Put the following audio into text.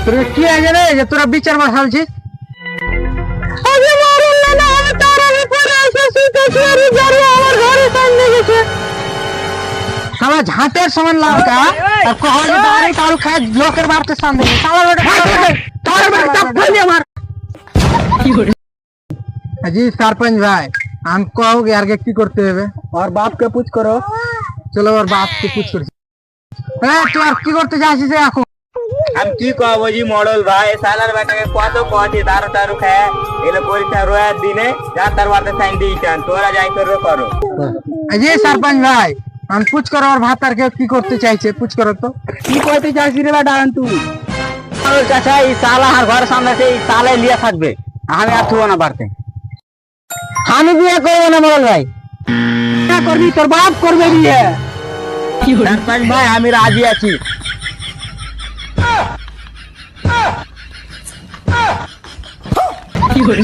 তোর কি আছে রে যে তোরা বিচার বসালছিস? শালা ঝাঁটের সমান লাউকা আর কখন দাঁড়িয়ে কারু খায় লোকের বাড়তে সামনে শালা আমার जी सरपंच भाई हमको आओगे यार के की करते हुए और बाप के पूछ करो। चलो और बाप के पूछ करो। तू আর কি করতে যাচ্ছিস এখন? আমি কি কব জি মডেল ভাই সালার বেটাকে কত কটি দারু টারু খায় এলে পরীক্ষা রোয়ার দিনে যা তার বাড়তে সাইন দিয়েছেন তোরা যাই করবে করো। जी सरपंच भाई हम पूछ करो और भातार के की करते চাইছে पूछ करो तो কি করতে চাইছিস রে ডান তুই? আর চাচা এই সালা আর ঘর সামনে সেই সালে লিয়া থাকবে আমি আর থুব না পারতে। আমি বিয়ে করব না মডেল ভাই। क्या করবি তোর বাপ করবে বিয়ে। सरपंच भाई আমি রাজি আছি। কি করে